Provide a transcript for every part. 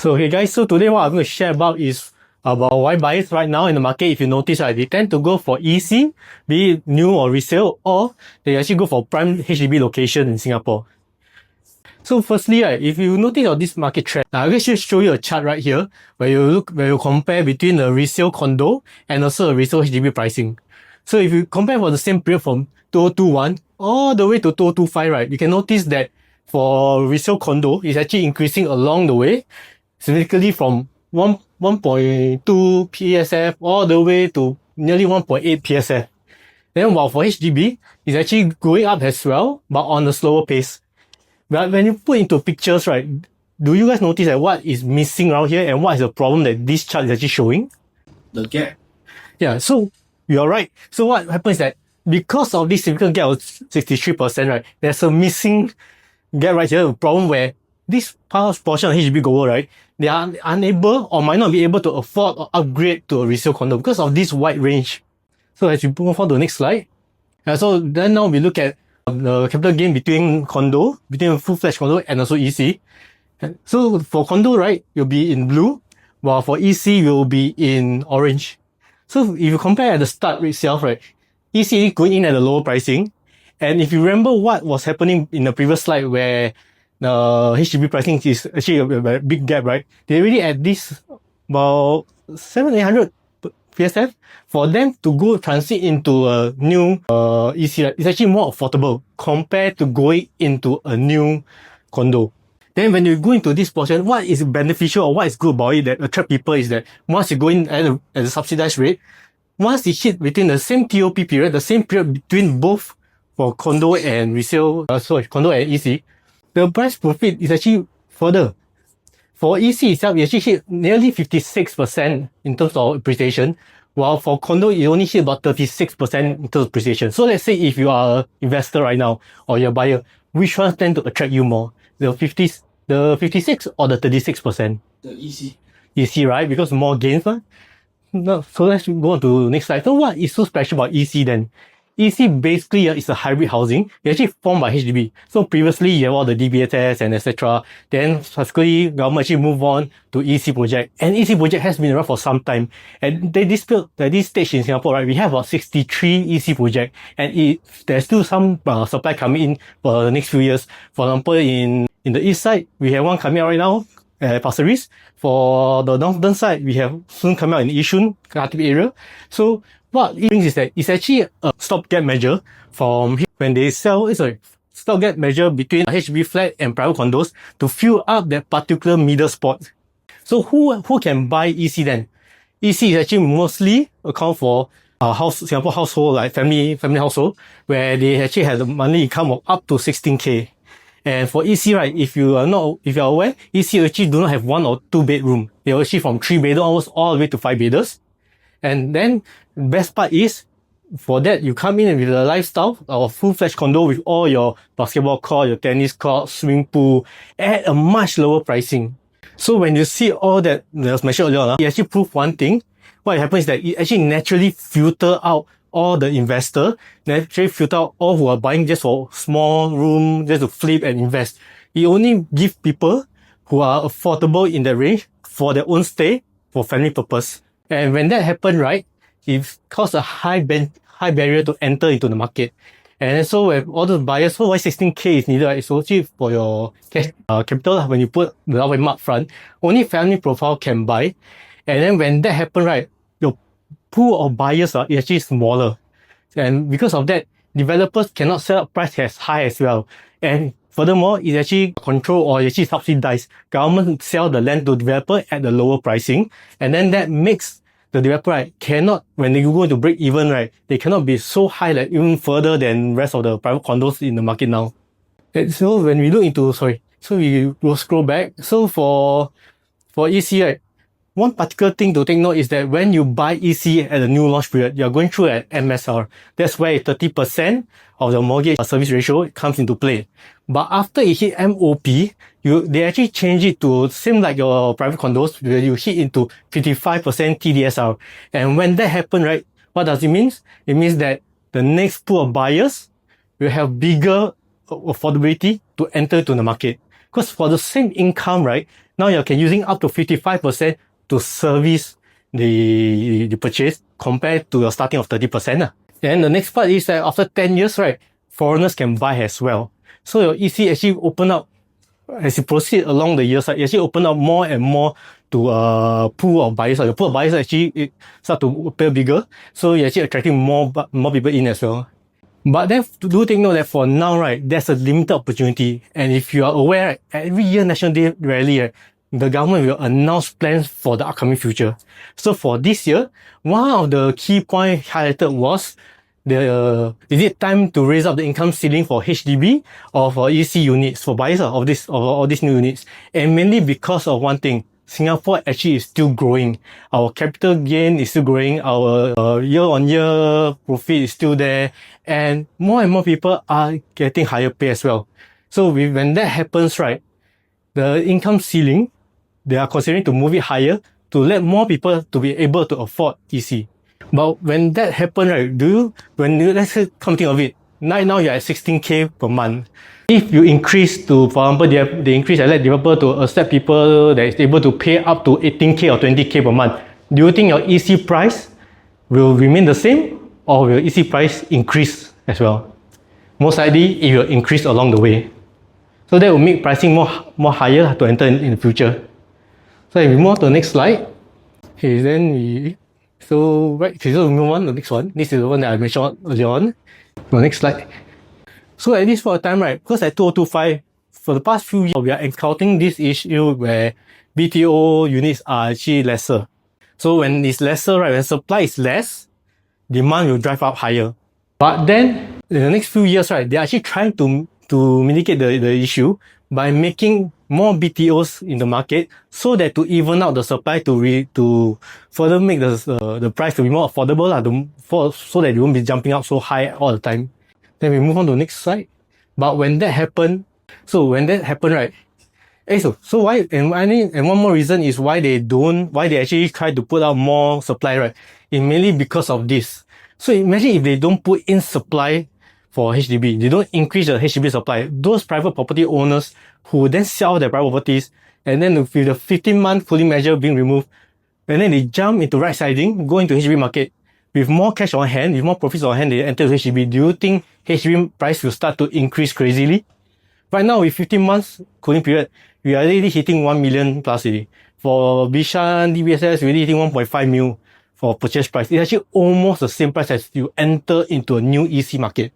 So okay guys, so today what I'm going to share about is about why buyers right now in the market, if you notice, right, they tend to go for EC, be it new or resale, or they actually go for prime HDB location in Singapore. So firstly, right, if you notice on this market trend, I'll just show you a chart right here where you compare between the resale condo and also a resale HDB pricing. So if you compare for the same period from 2021 all the way to 2025, right, you can notice that for resale condo, it's actually increasing along the way, significantly from 1.2 PSF all the way to nearly 1.8 PSF. Then while for HDB, it's actually going up as well, but on a slower pace. But when you put into pictures, right, do you guys notice that what is missing around here and what is the problem that this chart is actually showing? The gap. Yeah, so you're right. So what happens is that because of this significant gap of 63%, right, there's a missing gap right here, a problem where this portion of HDB goer, right, they are unable or might not be able to afford or upgrade to a resale condo because of this wide range. So as we move on to the next slide, so then now we look at the capital gain between full-fledged condo and also EC. So for condo, right, you'll be in blue, while for EC, you'll be in orange. So if you compare at the start itself, right, EC going in at a lower pricing. And if you remember what was happening in the previous slide where the HDB pricing is actually a big gap, right? They already at this about 700-800 PSF for them to go transit into a new EC, right? It's actually more affordable compared to going into a new condo. Then when you go into this portion, what is beneficial or what is good about it that attract people is that once you go in at a subsidized rate, once it hit within the same TOP period, the same period between both for condo and resale, condo and EC, the price profit is actually further. For EC itself, it actually hit nearly 56% in terms of appreciation, while for condo, it only hit about 36% in terms of appreciation. So let's say if you are an investor right now, or you're a buyer, which one tend to attract you more? The 56 or the 36%? The EC. EC, right? Because more gains, huh? No, so let's go on to the next slide. So what is so special about EC then? EC basically is a hybrid housing. It's actually formed by HDB. So previously you have all the DBSS and etc. Then subsequently government actually moved on to EC project. And EC project has been around for some time. And at this stage in Singapore, right, we have about 63 EC project. And there's still some supply coming in for the next few years. For example, in the east side, we have one coming out right now at Pasir Ris. For the northern side, we have soon coming out in Yishun, Khatib area. So what it brings is that it's actually a stopgap measure from when they sell, stopgap measure between HDB flat and private condos to fill up that particular middle spot. So who can buy EC then? EC is actually mostly account for Singapore household, like family household, where they actually have a monthly income of up to 16K. And for EC, right, if you are aware, EC actually do not have 1 or 2 bedroom. They are actually from 3 bedroom almost all the way to 5 bedrooms. And then the best part is, for that, you come in with a lifestyle of full-fledged condo with all your basketball court, your tennis court, swimming pool at a much lower pricing. So when you see all that was mentioned earlier on, it actually proves one thing. What happens is that it actually naturally filter out all the investor, naturally filter out all who are buying just for small room, just to flip and invest. It only gives people who are affordable in the range for their own stay, for family purpose. And when that happens, right, it causes a high barrier to enter into the market. And so when all those buyers, so why 16K is needed, right? It's actually for your cash capital when you put the down payment up front. Only family profile can buy. And then when that happens, right, your pool of buyers is actually smaller. And because of that, developers cannot sell up price as high as well. And furthermore, it's actually controlled or actually subsidized. Government sell the land to developer at the lower pricing. And then that makes the developer, right, cannot, when they go to break even, right, they cannot be so high, like even further than rest of the private condos in the market now. And so when we look into, so we will scroll back. So for EC, right, one particular thing to take note is that when you buy EC at the new launch period, you're going through an MSR. That's where 30% of the mortgage service ratio comes into play. But after it hit MOP, they actually change it to same like your private condos, where you hit into 55% TDSR. And when that happens, right, what does it mean? It means that the next pool of buyers will have bigger affordability to enter to the market. Because for the same income, right, now you can using up to 55% to service the purchase compared to your starting of 30%. Then the next part is that after 10 years, right, foreigners can buy as well. So your EC actually open up, as you proceed along the years, right, you actually open up more and more to a pool of buyers. The pool of buyers actually start to appear bigger. So you're actually attracting more people in as well. But then do take note that for now, right, there's a limited opportunity. And if you are aware, right, every year National Day rally, right, the government will announce plans for the upcoming future. So for this year, one of the key points highlighted was is it time to raise up the income ceiling for HDB or for EC units for buyers of these new units? And mainly because of one thing, Singapore actually is still growing. Our capital gain is still growing. Our year-on-year profit is still there, and more people are getting higher pay as well. So when that happens, right, the income ceiling, they are considering to move it higher to let more people to be able to afford EC. But when that happens, right, let's say, come think of it, right now you're at 16K per month. If you increase to, for example, they increase and let developer to accept people that is able to pay up to 18K or 20K per month, do you think your EC price will remain the same or will EC price increase as well? Most likely it will increase along the way. So that will make pricing more higher to enter in the future. So if we move on to the next slide, okay, then so we move on to the next one. This is the one that I mentioned earlier on. The next slide. So at this point of time, right, because at 2025, for the past few years, we are encountering this issue where BTO units are actually lesser. So when it's lesser, right, when supply is less, demand will drive up higher. But then, in the next few years, right, they're actually trying to mitigate the issue by making more BTOs in the market so that to even out the supply to further make the price to be more affordable so that it won't be jumping up so high all the time. Then we move on to the next slide. But when that happened, right? So why and one more reason is why they actually try to put out more supply, right? It's mainly because of this. So imagine if they don't put in supply for HDB, they don't increase the HDB supply, those private property owners who then sell their private properties, and then with the 15-month cooling measure being removed, and then they jump into right siding, go into HDB market, with more cash on hand, with more profits on hand, they enter HDB. Do you think HDB price will start to increase crazily? Right now, with 15 months cooling period, we are already hitting 1 million plus already. For Bishan, DBSS, we're already hitting 1.5 mil for purchase price. It's actually almost the same price as you enter into a new EC market.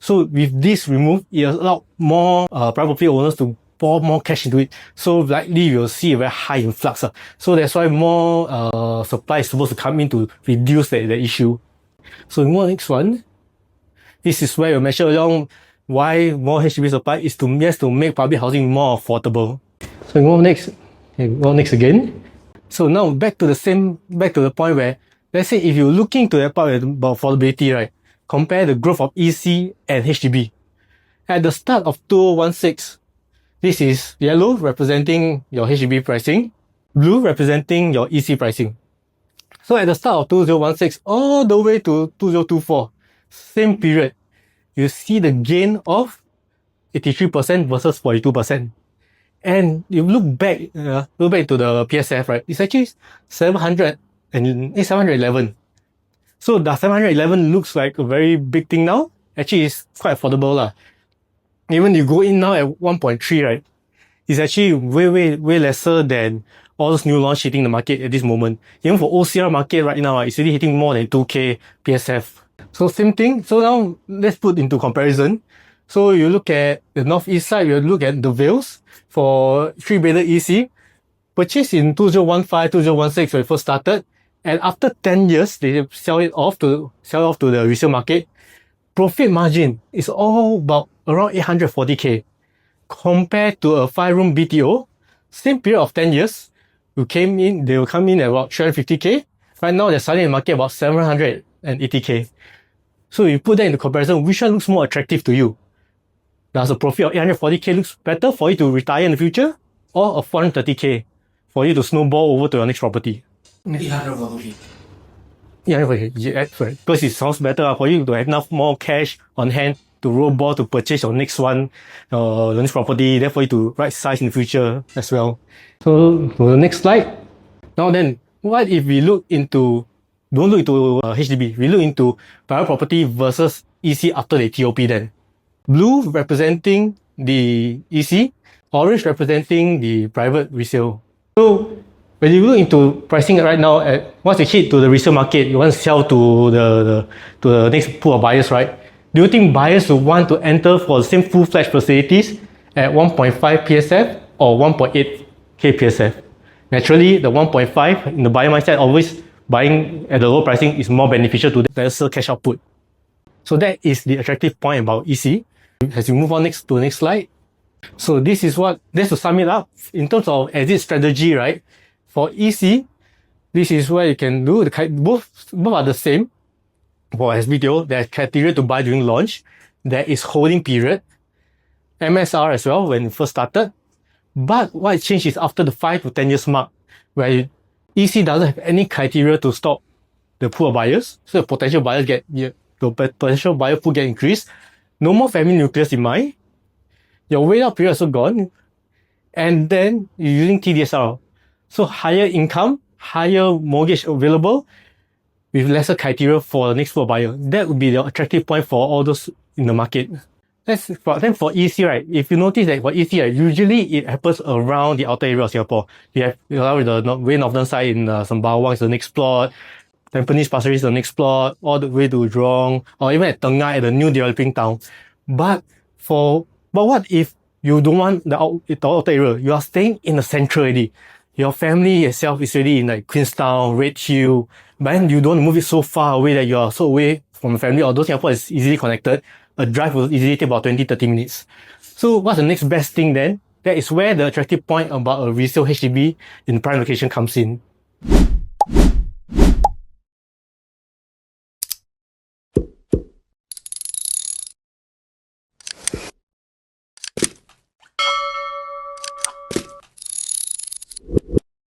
So with this removed, it allows more private property owners to pour more cash into it. So likely you'll see a very high influx. So that's why more supply is supposed to come in to reduce the issue. So in the next one, this is where we measure along why more HDB supply is to make public housing more affordable. So we go next again. So now back to the point where, let's say if you're looking to that part about affordability, right? Compare the growth of EC and HDB. At the start of 2016, this is yellow representing your HDB pricing, blue representing your EC pricing. So at the start of 2016 all the way to 2024, same period, you see the gain of 83% versus 42%. And you look back to the PSF, right? It's actually 711. So the 711 looks like a very big thing now. Actually, it's quite affordable. Even you go in now at 1.3, right? It's actually way lesser than all those new launch hitting the market at this moment. Even for OCR market right now, it's already hitting more than 2K PSF. So same thing. So now let's put into comparison. So you look at the northeast side, you look at the Vales for 3-bedder EC, purchased in 2015, 2016 when it first started. And after 10 years, they sell off to the resale market. Profit margin is all about around 840K. Compared to a 5-room BTO, same period of 10 years, they will come in at about 350K. Right now, they're selling in the market about 780K. So you put that into comparison, which one looks more attractive to you? Does a profit of 840K looks better for you to retire in the future? Or a 430K for you to snowball over to your next property? 840K. Yeah, because it sounds better for you to have enough more cash on hand to roll ball to purchase your next one, your next property, then for you to right size in the future as well. So to the next slide. Now then, what if we don't look into HDB, we look into private property versus EC after the TOP then. Blue representing the EC, orange representing the private resale. So when you look into pricing right now, once you hit to the resale market, you want to sell to the next pool of buyers, right? Do you think buyers will want to enter for the same full-fledged facilities at 1.5 PSF or 1.8K PSF? Naturally, the 1.5 in the buyer mindset, always buying at the low pricing is more beneficial to the lesser cash output. So that is the attractive point about EC. As we move on to the next slide. So this is just to sum it up, in terms of exit strategy, right? For EC, this is where you can do both are the same. For SBTO, there's criteria to buy during launch. There is holding period, MSR as well when it first started. But what changed is after the 5 to 10 years mark, where EC doesn't have any criteria to stop the pool of buyers. So the potential buyer pool get increased. No more family nucleus in mind. Your wait out period is also gone. And then you're using TDSR. So higher income, higher mortgage available with lesser criteria for the next pool of buyer. That would be the attractive point for all those in the market. Then for EC, right, if you notice that for EC, right, usually it happens around the outer area of Singapore. You have the way northern side in Sembawang is the next plot, Tampines Pasir Ris is the next plot, all the way to Jurong, or even at Tengah at the new developing town. But what if you don't want the outer area? You are staying in the central already. Your family itself is already in like Queenstown, Redhill, but then you don't move it so far away that you are so away from the family, although Singapore is easily connected. A drive will easily take about 20-30 minutes. So what's the next best thing then? That is where the attractive point about a resale HDB in prime location comes in.